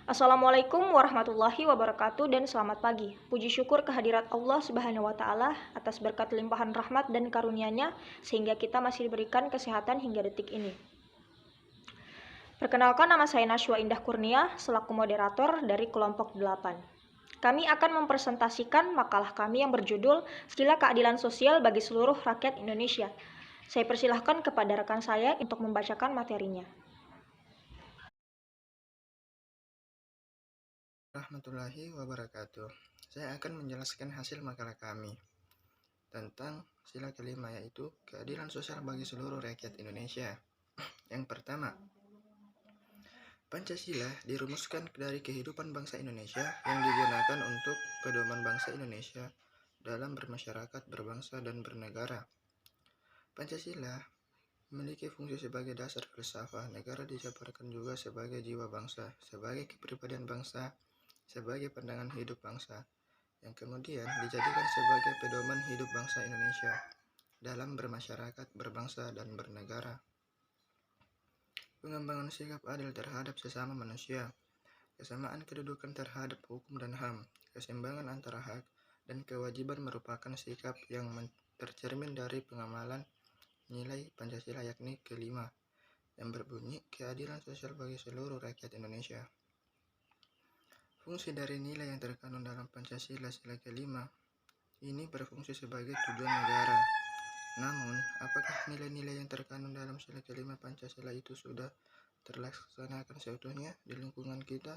Assalamualaikum warahmatullahi wabarakatuh dan selamat pagi. Puji syukur kehadirat Allah Subhanahu wa taala atas berkat limpahan rahmat dan karunia-Nya sehingga kita masih diberikan kesehatan hingga detik ini. Perkenalkan, nama saya Nashwa Indah Kurnia selaku moderator dari kelompok 8. Kami akan mempresentasikan makalah kami yang berjudul Sila Keadilan Sosial bagi Seluruh Rakyat Indonesia. Saya persilahkan kepada rekan saya untuk membacakan materinya. Warahmatullahi wabarakatuh. Saya akan menjelaskan hasil makalah kami tentang sila kelima, yaitu keadilan sosial bagi seluruh rakyat Indonesia. Yang pertama, Pancasila dirumuskan dari kehidupan bangsa Indonesia yang digunakan untuk pedoman bangsa Indonesia dalam bermasyarakat, berbangsa, dan bernegara. Pancasila memiliki fungsi sebagai dasar filsafat negara, dijabarkan juga sebagai jiwa bangsa, sebagai kepribadian bangsa, sebagai pandangan hidup bangsa, yang kemudian dijadikan sebagai pedoman hidup bangsa Indonesia dalam bermasyarakat, berbangsa, dan bernegara. Pengembangan sikap adil terhadap sesama manusia, kesamaan kedudukan terhadap hukum dan HAM, keseimbangan antara hak dan kewajiban merupakan sikap yang tercermin dari pengamalan nilai Pancasila, yakni kelima, yang berbunyi keadilan sosial bagi seluruh rakyat Indonesia. Fungsi dari nilai yang terkandung dalam Pancasila sila kelima ini berfungsi sebagai tujuan negara. Namun, apakah nilai-nilai yang terkandung dalam sila kelima Pancasila itu sudah terlaksanakan seutuhnya di lingkungan kita?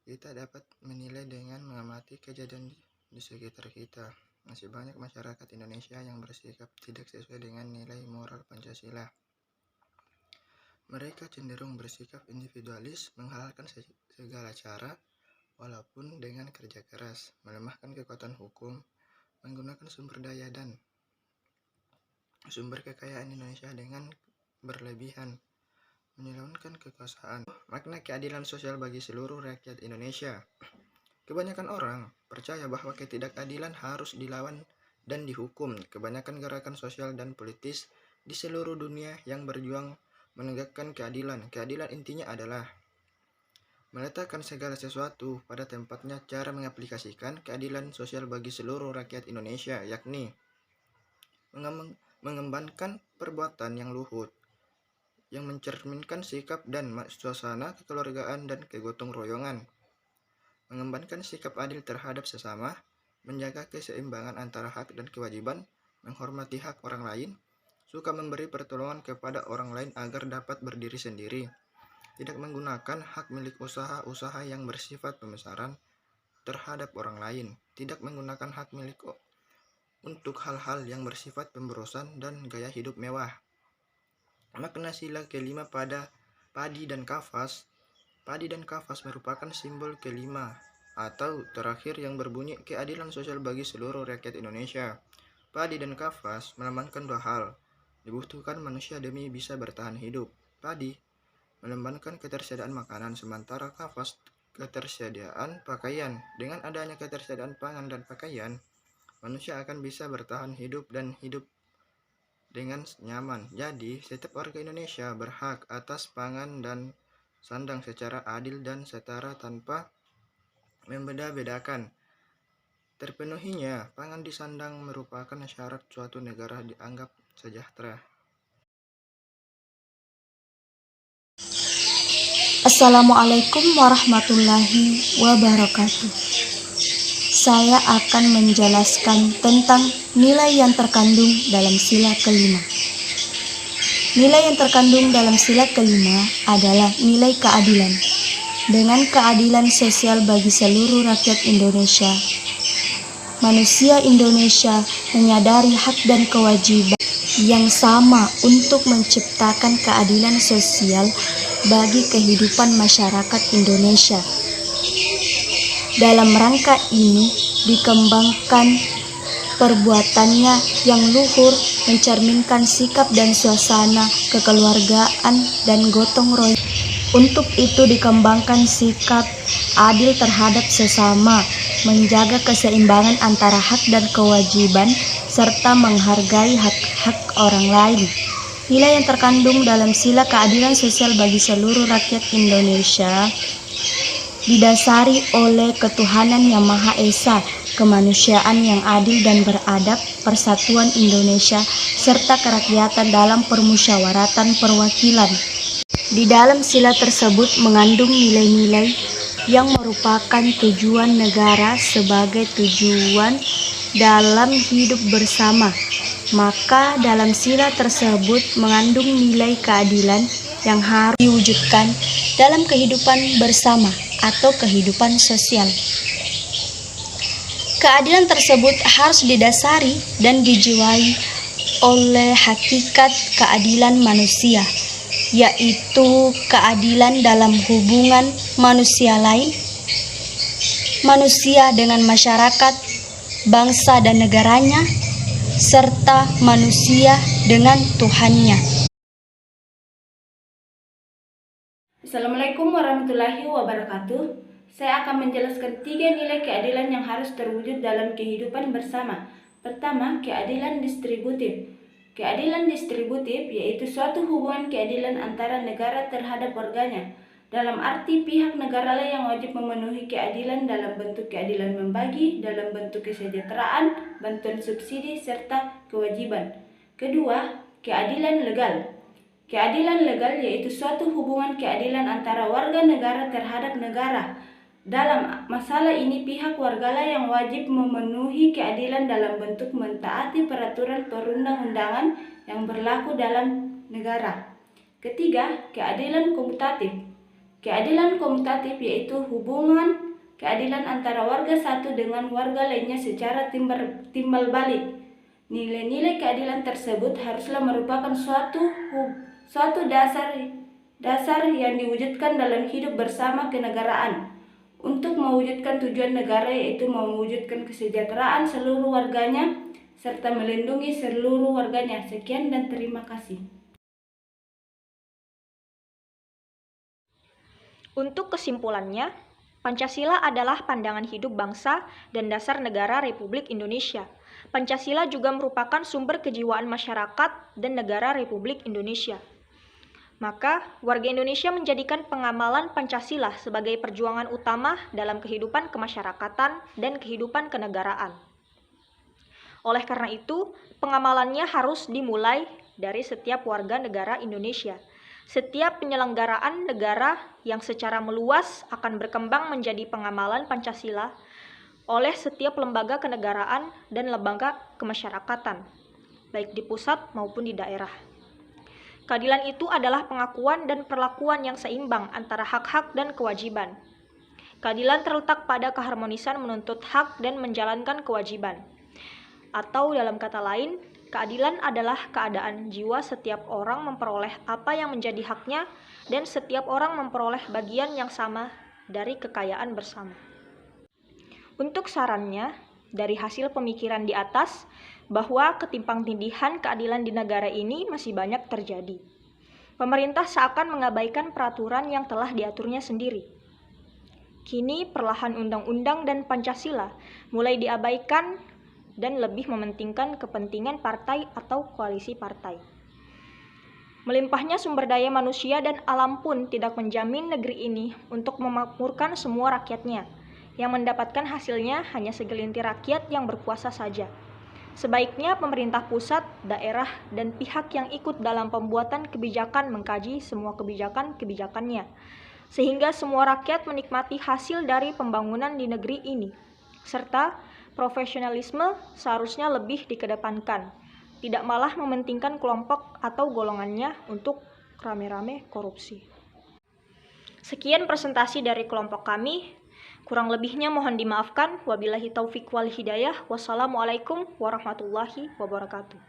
Kita dapat menilai dengan mengamati kejadian di sekitar kita. Masih banyak masyarakat Indonesia yang bersikap tidak sesuai dengan nilai moral Pancasila. Mereka cenderung bersikap individualis, menghalalkan segala cara, walaupun dengan kerja keras, melemahkan kekuatan hukum, menggunakan sumber daya dan sumber kekayaan Indonesia dengan berlebihan, menyalahgunakan kekuasaan. Makna keadilan sosial bagi seluruh rakyat Indonesia. Kebanyakan orang percaya bahwa ketidakadilan harus dilawan dan dihukum. Kebanyakan gerakan sosial dan politis di seluruh dunia yang berjuang menegakkan keadilan. Keadilan intinya adalah meletakkan segala sesuatu pada tempatnya. Cara mengaplikasikan keadilan sosial bagi seluruh rakyat Indonesia yakni mengembangkan perbuatan yang luhur, yang mencerminkan sikap dan suasana kekeluargaan dan kegotong royongan, mengembangkan sikap adil terhadap sesama, menjaga keseimbangan antara hak dan kewajiban, menghormati hak orang lain, suka memberi pertolongan kepada orang lain agar dapat berdiri sendiri, tidak menggunakan hak milik usaha yang bersifat pembesaran terhadap orang lain, tidak menggunakan hak milik untuk hal-hal yang bersifat pemborosan dan gaya hidup mewah. Makna sila kelima pada padi dan kafas. Padi dan kafas merupakan simbol kelima atau terakhir yang berbunyi keadilan sosial bagi seluruh rakyat Indonesia. Padi dan kafas melambangkan dua hal dibutuhkan manusia demi bisa bertahan hidup. Padi melambangkan ketersediaan makanan, sementara kafas ketersediaan pakaian. Dengan adanya ketersediaan pangan dan pakaian, manusia akan bisa bertahan hidup dan hidup dengan nyaman. Jadi, setiap warga Indonesia berhak atas pangan dan sandang secara adil dan setara tanpa membeda-bedakan. Terpenuhinya pangan di sandang merupakan syarat suatu negara dianggap sejahtera. Assalamualaikum warahmatullahi wabarakatuh. Saya akan menjelaskan tentang nilai yang terkandung dalam sila kelima. Nilai yang terkandung dalam sila kelima adalah nilai keadilan. Dengan keadilan sosial bagi seluruh rakyat Indonesia, manusia Indonesia menyadari hak dan kewajiban yang sama untuk menciptakan keadilan sosial bagi kehidupan masyarakat Indonesia. Dalam rangka ini dikembangkan perbuatannya yang luhur, mencerminkan sikap dan suasana kekeluargaan dan gotong royong. Untuk itu dikembangkan sikap adil terhadap sesama, menjaga keseimbangan antara hak dan kewajiban, serta menghargai hak-hak orang lain. Nilai yang terkandung dalam sila keadilan sosial bagi seluruh rakyat Indonesia didasari oleh ketuhanan yang Maha Esa, kemanusiaan yang adil dan beradab, persatuan Indonesia, serta kerakyatan dalam permusyawaratan perwakilan. Di dalam sila tersebut mengandung nilai-nilai yang merupakan tujuan negara sebagai tujuan dalam hidup bersama. Maka dalam sila tersebut mengandung nilai keadilan yang harus diwujudkan dalam kehidupan bersama atau kehidupan sosial. Keadilan tersebut harus didasari dan dijiwai oleh hakikat keadilan manusia, yaitu keadilan dalam hubungan manusia lain, manusia dengan masyarakat, bangsa dan negaranya, serta manusia dengan Tuhannya. Assalamualaikum warahmatullahi wabarakatuh. Saya akan menjelaskan 3 nilai keadilan yang harus terwujud dalam kehidupan bersama. Pertama, keadilan distributif. Keadilan distributif yaitu suatu hubungan keadilan antara negara terhadap warganya. Dalam arti pihak negara lah yang wajib memenuhi keadilan dalam bentuk keadilan membagi, dalam bentuk kesejahteraan, bantuan subsidi, serta kewajiban. Kedua, keadilan legal. Keadilan legal yaitu suatu hubungan keadilan antara warga negara terhadap negara. Dalam masalah ini pihak wargalah yang wajib memenuhi keadilan dalam bentuk mentaati peraturan perundang-undangan yang berlaku dalam negara. Ketiga, keadilan komutatif. Keadilan komutatif yaitu hubungan keadilan antara warga satu dengan warga lainnya secara timbal balik. Nilai-nilai keadilan tersebut haruslah merupakan suatu dasar yang diwujudkan dalam hidup bersama kenegaraan untuk mewujudkan tujuan negara, yaitu mewujudkan kesejahteraan seluruh warganya serta melindungi seluruh warganya. Sekian dan terima kasih. Untuk kesimpulannya, Pancasila adalah pandangan hidup bangsa dan dasar negara Republik Indonesia. Pancasila juga merupakan sumber kejiwaan masyarakat dan negara Republik Indonesia. Maka, warga Indonesia menjadikan pengamalan Pancasila sebagai perjuangan utama dalam kehidupan kemasyarakatan dan kehidupan kenegaraan. Oleh karena itu, pengamalannya harus dimulai dari setiap warga negara Indonesia. Setiap penyelenggaraan negara yang secara meluas akan berkembang menjadi pengamalan Pancasila oleh setiap lembaga kenegaraan dan lembaga kemasyarakatan, baik di pusat maupun di daerah. Keadilan itu adalah pengakuan dan perlakuan yang seimbang antara hak-hak dan kewajiban. Keadilan terletak pada keharmonisan menuntut hak dan menjalankan kewajiban. Atau dalam kata lain, keadilan adalah keadaan jiwa setiap orang memperoleh apa yang menjadi haknya dan setiap orang memperoleh bagian yang sama dari kekayaan bersama. Untuk sarannya, dari hasil pemikiran di atas, bahwa ketimpang-tindihan keadilan di negara ini masih banyak terjadi. Pemerintah seakan mengabaikan peraturan yang telah diaturnya sendiri. Kini perlahan undang-undang dan Pancasila mulai diabaikan dan lebih mementingkan kepentingan partai atau koalisi partai. Melimpahnya sumber daya manusia dan alam pun tidak menjamin negeri ini untuk memakmurkan semua rakyatnya, yang mendapatkan hasilnya hanya segelintir rakyat yang berkuasa saja. Sebaiknya pemerintah pusat, daerah, dan pihak yang ikut dalam pembuatan kebijakan mengkaji semua kebijakan-kebijakannya, sehingga semua rakyat menikmati hasil dari pembangunan di negeri ini, serta profesionalisme seharusnya lebih dikedepankan, tidak malah mementingkan kelompok atau golongannya untuk rame-rame korupsi. Sekian presentasi dari kelompok kami. Kurang lebihnya mohon dimaafkan. Wabillahi taufiq wal hidayah. Wassalamualaikum warahmatullahi wabarakatuh.